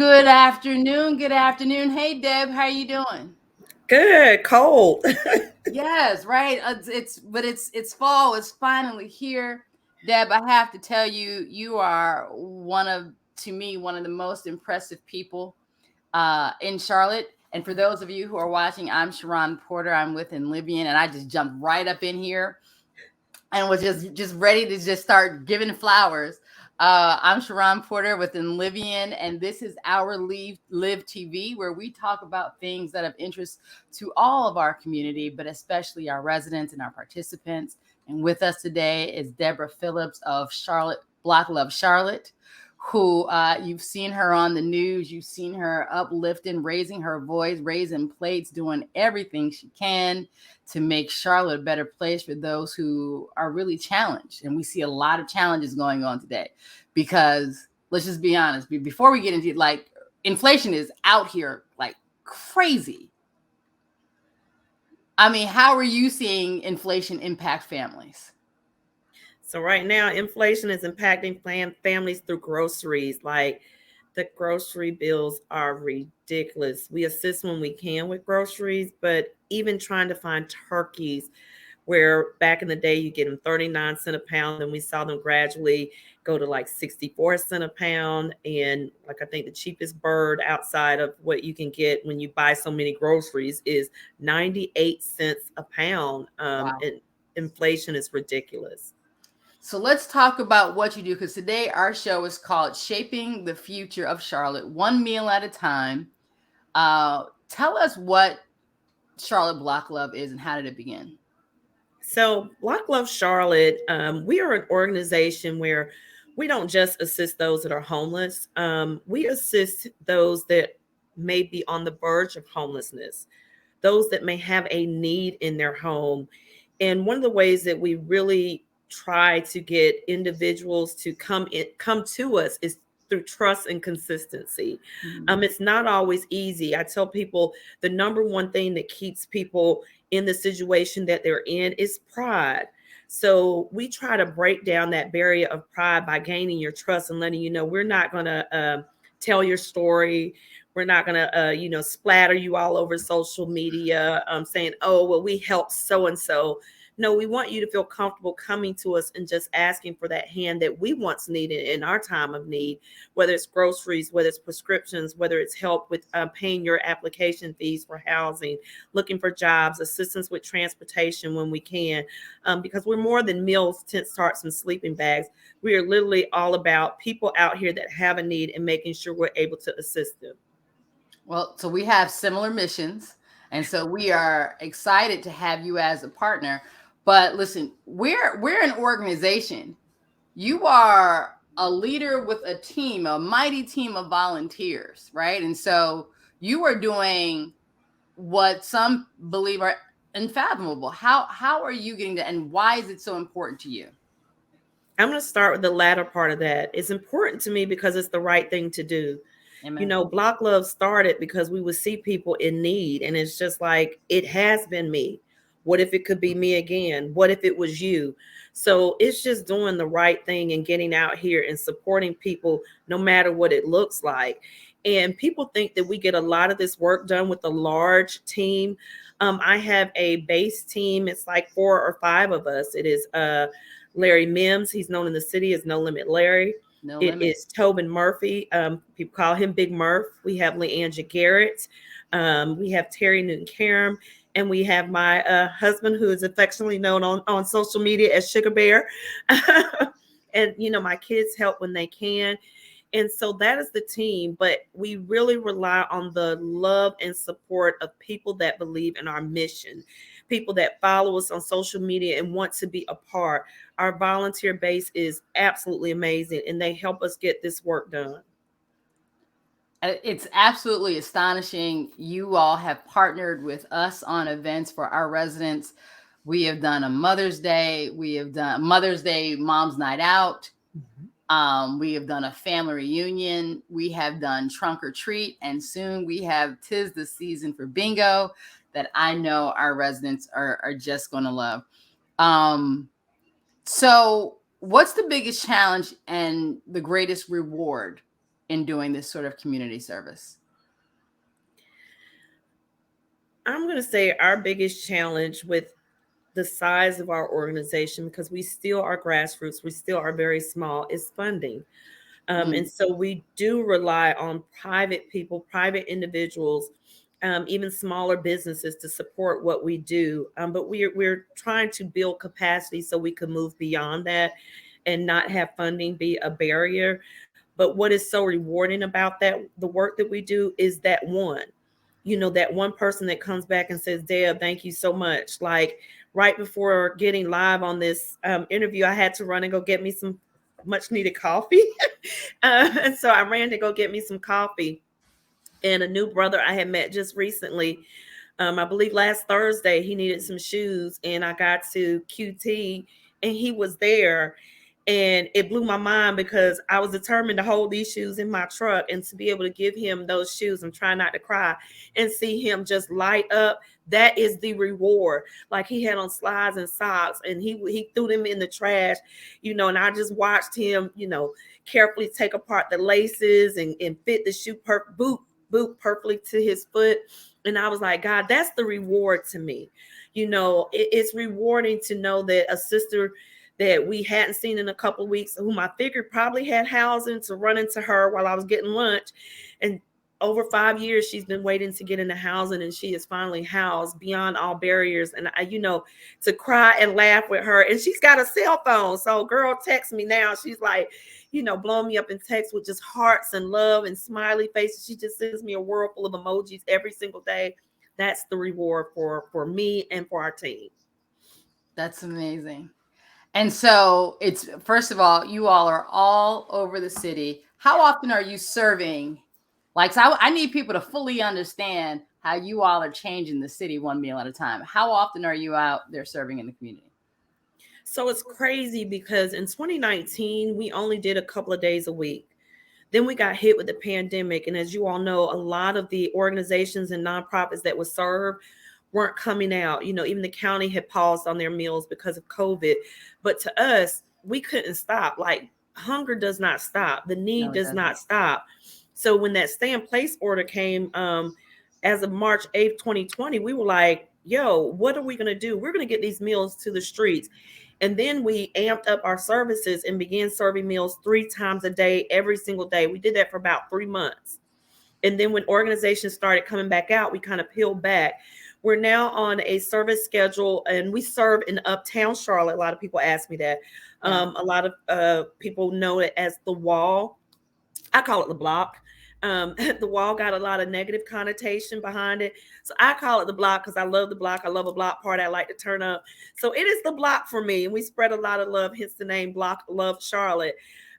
Good afternoon. Good afternoon. Hey, Deb, how you doing? Good, cold. Yes, right. It's fall. It's finally here. Deb, I have to tell you, you are to me, one of the most impressive people in Charlotte. And for those of you who are watching, I'm Sharon Porter. I'm with Enlivian, and I just jumped right up in here and was just ready to just start giving flowers. I'm Sharon Porter with Enlivian, and this is our Live TV, where we talk about things that of interest to all of our community, but especially our residents and our participants. And with us today is Deborah Phillips of Charlotte Block Love Charlotte, who you've seen her on the news. You've seen her uplifting, raising her voice, raising plates, doing everything she can to make Charlotte a better place for those who are really challenged. And we see a lot of challenges going on today because let's just be honest, before we get into it, like inflation is out here like crazy. I mean, how are you seeing inflation impact families? So right now, inflation is impacting families through groceries. Like the grocery bills are ridiculous. We assist when we can with groceries, but even trying to find turkeys, where back in the day you get them 39 cents a pound, and we saw them gradually go to like 64 cents a pound. And like I think the cheapest bird outside of what you can get when you buy so many groceries is 98 cents a pound. Wow. And inflation is ridiculous. So let's talk about what you do because today our show is called Shaping the Future of Charlotte, one meal at a time. Tell us what Charlotte Block Love is and how did it begin? So, Black Love Charlotte, we are an organization where we don't just assist those that are homeless. We assist those that may be on the verge of homelessness, those that may have a need in their home. And one of the ways that we really try to get individuals to come to us is through trust and consistency. Mhm. It's not always easy. I tell people the number one thing that keeps people in the situation that they're in is pride. So we try to break down that barrier of pride by gaining your trust and letting you know we're not going to tell your story. We're not going to, splatter you all over social media saying, oh, well, we helped so and so. No, we want you to feel comfortable coming to us and just asking for that hand that we once needed in our time of need, whether it's groceries, whether it's prescriptions, whether it's help with paying your application fees for housing, looking for jobs, assistance with transportation when we can, because we're more than meals, tent tarps, and sleeping bags. We are literally all about people out here that have a need and making sure we're able to assist them. Well, so we have similar missions. And so we are excited to have you as a partner. But listen, we're an organization. You are a leader with a team, a mighty team of volunteers, right? And so you are doing what some believe are unfathomable. How are you getting that and why is it so important to you? I'm going to start with the latter part of that. It's important to me because it's the right thing to do. Amen. Block Love started because we would see people in need, and it's just like it has been me. What if it could be me again? What if it was you? So it's just doing the right thing and getting out here and supporting people no matter what it looks like. And people think that we get a lot of this work done with a large team. I have a base team. It's like 4 or 5 of us. It is Larry Mims. He's known in the city as No Limit Larry. No It limit. is Tobin Murphy. People call him Big Murph. We have Leandra Garrett. We have Terry Newton Karam. And we have my husband, who is affectionately known on social media as Sugar Bear. And, my kids help when they can. And so that is the team. But we really rely on the love and support of people that believe in our mission, people that follow us on social media and want to be a part. Our volunteer base is absolutely amazing, and they help us get this work done. It's absolutely astonishing. You all have partnered with us on events for our residents. We have done a Mother's Day. We have done Mother's Day Mom's Night Out. Mhm. We have done a family reunion. We have done trunk or treat, and soon we have Tis the Season for Bingo that I know our residents are just going to love. Um, so, what's the biggest challenge and the greatest reward in doing this sort of community service? I'm going to say our biggest challenge with the size of our organization, because we still are grassroots, we still are very small, is funding. And Mm. so we do rely on private people, private individuals, even smaller businesses to support what we do. But we're trying to build capacity so we can move beyond that and not have funding be a barrier. But what is so rewarding about that, the work that we do, is that that one person that comes back and says, Deb, thank you so much. Like right before getting live on this interview, I had to run and go get me some much needed coffee. And so I ran to go get me some coffee. And a new brother I had met just recently, I believe last Thursday, he needed some shoes, and I got to QT, and he was there. And it blew my mind because I was determined to hold these shoes in my truck and to be able to give him those shoes and try not to cry and see him just light up. That is the reward. Like he had on slides and socks, and he threw them in the trash, and I just watched him, carefully take apart the laces and fit the boot perfectly to his foot. And I was like, God, that's the reward to me. It's rewarding to know that a sister that we hadn't seen in a couple of weeks, whom I figured probably had housing, to run into her while I was getting lunch. And over 5 years, she's been waiting to get into housing, and she is finally housed beyond all barriers. And to cry and laugh with her. And she's got a cell phone. So girl texts me now. She's like, blowing me up in text with just hearts and love and smiley faces. She just sends me a world full of emojis every single day. That's the reward for me and for our team. That's amazing. And so it's, first of all, you all are all over the city. How often are you serving? Like, so I need people to fully understand how you all are changing the city one meal at a time. How often are you out there serving in the community? So it's crazy because in 2019, we only did a couple of days a week. Then we got hit with the pandemic. And as you all know, a lot of the organizations and nonprofits that were served weren't coming out. Even the county had paused on their meals because of COVID. But to us, we couldn't stop. Like hunger does not stop. The need No, it does doesn't. not stop. So when that stay in place order came as of March 8th, 2020, we were like, yo, what are we going to do? We're going to get these meals to the streets. And then we amped up our services and began serving meals 3 times a day, every single day. We did that for about 3 months. And then when organizations started coming back out, we kind of peeled back. We're now on a service schedule, and we serve in uptown Charlotte. A lot of people ask me that. Yeah. A lot of people know it as the Wall. I call it the block. The Wall got a lot of negative connotation behind it. So I call it the block because I love the block. I love a block party. I like to turn up. So it is the block for me. And we spread a lot of love, hence the name Block Love Charlotte.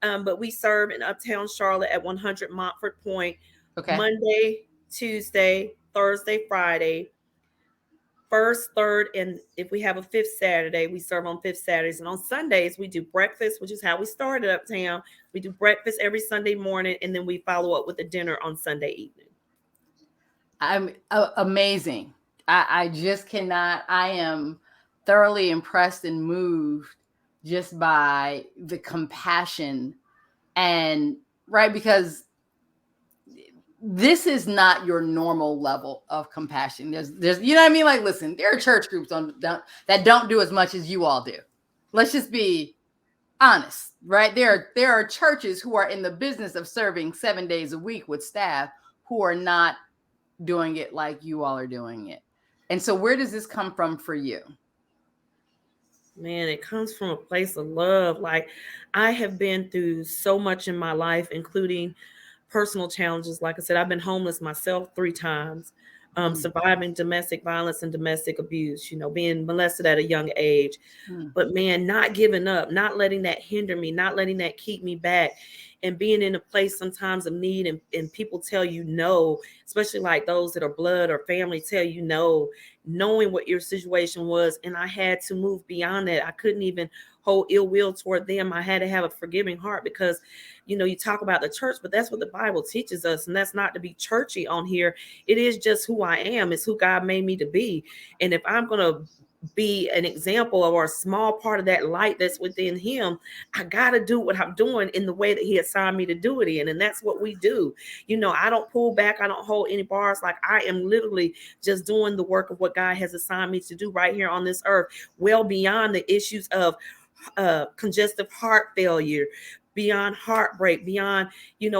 But we serve in uptown Charlotte at 100 Montfort Point, Okay. Monday, Tuesday, Thursday, Friday, first, third, and if we have a fifth Saturday, we serve on fifth Saturdays. And on Sundays, we do breakfast, which is how we started uptown. We do breakfast every Sunday morning, and then we follow up with a dinner on Sunday evening. I'm amazing. I just cannot. I am thoroughly impressed and moved just by the compassion and right, because this is not your normal level of compassion. There's you know what I mean? Like, listen, there are church groups that don't do as much as you all do. Let's just be honest, right? There are churches who are in the business of serving 7 days a week with staff who are not doing it like you all are doing it. And so where does this come from for you? Man, it comes from a place of love. Like I have been through so much in my life, including personal challenges. Like I said, I've been homeless myself 3 times, Mm, surviving domestic violence and domestic abuse, being molested at a young age. mm. But man, not giving up, not letting that hinder me, not letting that keep me back, and being in a place sometimes of need, and people tell you no, especially like those that are blood or family tell you no, knowing what your situation was. And I had to move beyond that. I couldn't even hold ill will toward them. I had to have a forgiving heart because, you talk about the church, but that's what the Bible teaches us. And that's not to be churchy on here. It is just who I am. It's who God made me to be. And if I'm going to be an example or a small part of that light that's within him, I got to do what I'm doing in the way that he assigned me to do it in. And that's what we do. I don't pull back. I don't hold any bars. Like, I am literally just doing the work of what God has assigned me to do right here on this earth, well beyond the issues of congestive heart failure, beyond heartbreak, beyond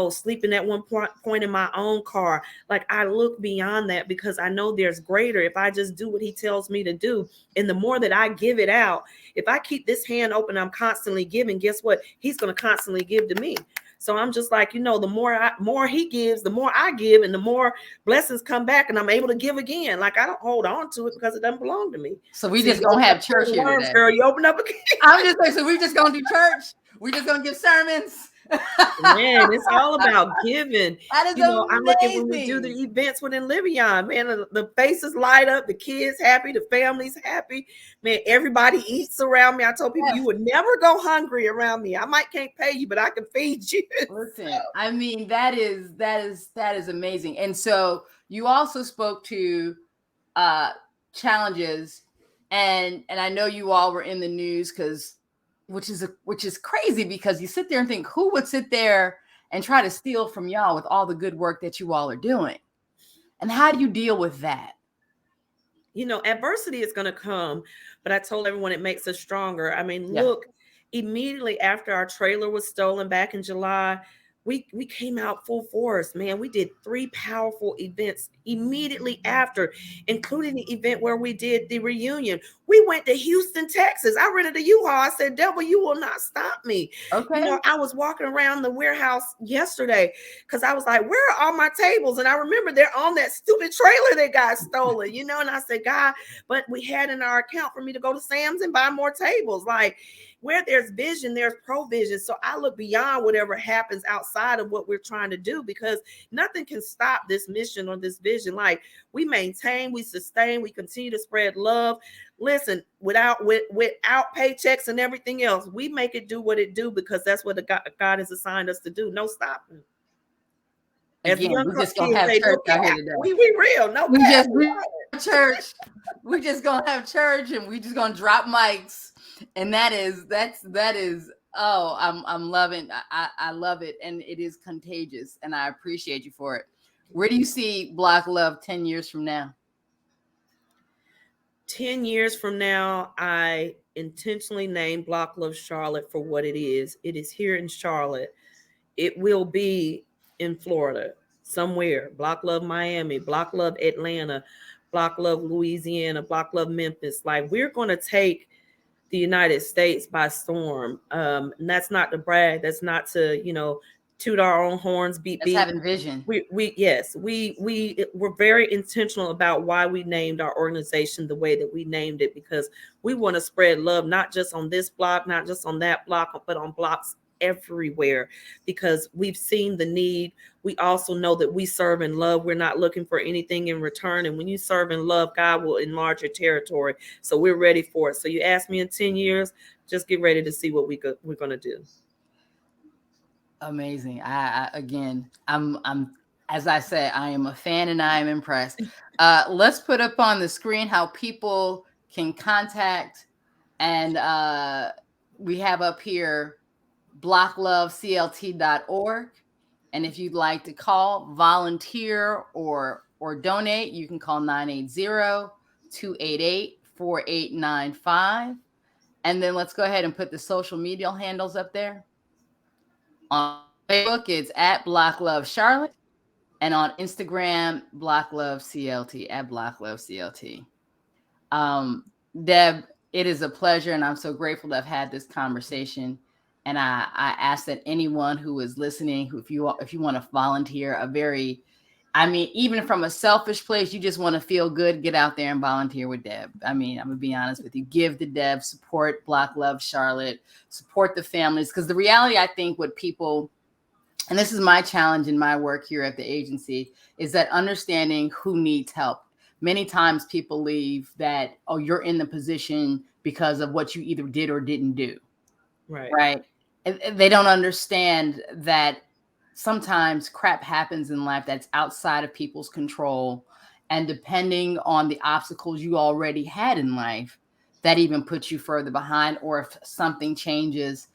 sleeping at one point in my own car. Like, I look beyond that because I know there's greater if I just do what he tells me to do. And the more that I give it out, if I keep this hand open, I'm constantly giving, guess what? He's going to constantly give to me. So I'm just like, the more he gives, the more I give, and the more blessings come back, and I'm able to give again. Like, I don't hold on to it because it doesn't belong to me. So we just gonna have church here today. Girl, you open up again. I'm just like, so we just gonna do church. We just gonna give sermons. Man, it's all about giving. That is amazing. I look at when we do the events within Livion, man, the faces light up, the kids happy, the families happy. Man, everybody eats around me. I told people, you would never go hungry around me. I might can't pay you, but I can feed you. Listen, I mean, that is amazing. And so you also spoke to challenges, and I know you all were in the news which is crazy, because you sit there and think, who would sit there and try to steal from y'all with all the good work that you all are doing? And how do you deal with that? Adversity is going to come, but I told everyone it makes us stronger. I mean, look, immediately after our trailer was stolen back in July, we came out full force, man. We did 3 powerful events immediately after, including the event where we did the reunion. We went to Houston, Texas. I rented a U-Haul. I said, devil, you will not stop me. Okay. I was walking around the warehouse yesterday because I was like, where are all my tables? And I remember they're on that stupid trailer that got stolen, and I said, God, but we had in our account for me to go to Sam's and buy more tables. Like, where there's vision, there's provision. So I look beyond whatever happens outside of what we're trying to do, because nothing can stop this mission or this vision. Like, we maintain, we sustain, we continue to spread love. Listen, without paychecks and everything else, we make it do what it do, because that's what God has assigned us to do. No stopping. Again, we just gonna have church out here today. We real. No, we just church. We just gonna have church, and we just gonna drop mics. And that is I'm loving. I love it, and it is contagious, and I appreciate you for it. Where do you see Block Love 10 years from now? 10 years from now, I intentionally named Block Love Charlotte for what it is. It is here in Charlotte. It will be in Florida somewhere. Block Love Miami, Block Love Atlanta, Block Love Louisiana, Block Love Memphis. Like, we're going to take the United States by storm. And that's not to brag. That's not to, toot our own horns, beat. Having vision. We're very intentional about why we named our organization the way that we named it, because we want to spread love, not just on this block, not just on that block, but on blocks everywhere, because we've seen the need. We also know that we serve in love. We're not looking for anything in return. And when you serve in love, God will enlarge your territory. So we're ready for it. So you ask me in 10 years, just get ready to see what we're going to do. Amazing. I'm as I say, I am a fan and I am impressed. Let's put up on the screen how people can contact, and we have up here blockloveclt.org. And if you'd like to call, volunteer, or donate, you can call 980-288-4895. And then let's go ahead and put the social media handles up there. On Facebook, it's at Block Love Charlotte, and on Instagram, Block Love CLT, at Block Love CLT. Deb, it is a pleasure, and I'm so grateful to have had this conversation. And I ask that anyone who is listening, if you want to volunteer, even from a selfish place, you just want to feel good, get out there and volunteer with Deb. I mean, I'm going to be honest with you. Give to Deb, support Block Love Charlotte, support the families. Because the reality, I think, what people, and this is my challenge in my work here at the agency, is that understanding who needs help. Many times people leave that, oh, you're in the position because of what you either did or didn't do. Right. And they don't understand that sometimes crap happens in life that's outside of people's control. And depending on the obstacles you already had in life, that even puts you further behind, or if something changes,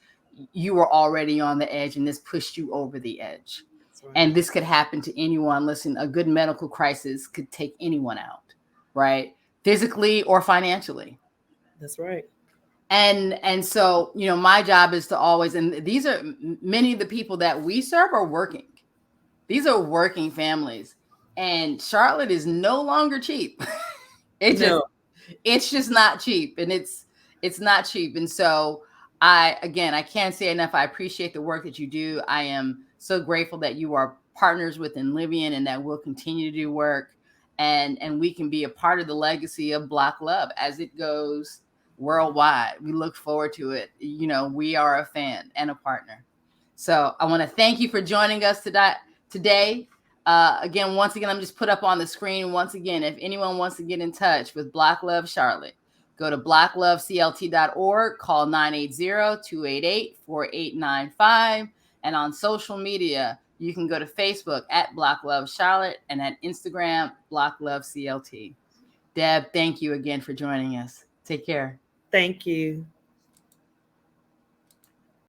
you were already on the edge and this pushed you over the edge. That's right. And this could happen to anyone. Listen, a good medical crisis could take anyone out, right? Physically or financially. That's right. And so, my job is to always, and these are many of the people that we serve are working. These are working families. And Charlotte is no longer cheap. It just No. it's just not cheap, and it's not cheap. And so I can't say enough, I appreciate the work that you do. I am so grateful that you are partners with Enlivian, and that we'll continue to do work, and we can be a part of the legacy of Black Love as it goes worldwide. We look forward to it. We are a fan and a partner. So I want to thank you for joining us today. Again, once again, I'm just put up on the screen. Once again, if anyone wants to get in touch with Black Love Charlotte, go to blackloveclt.org, call 980-288-4895. And on social media, you can go to Facebook at Black Love Charlotte and at Instagram, Black Love CLT. Deb, thank you again for joining us. Take care. Thank you.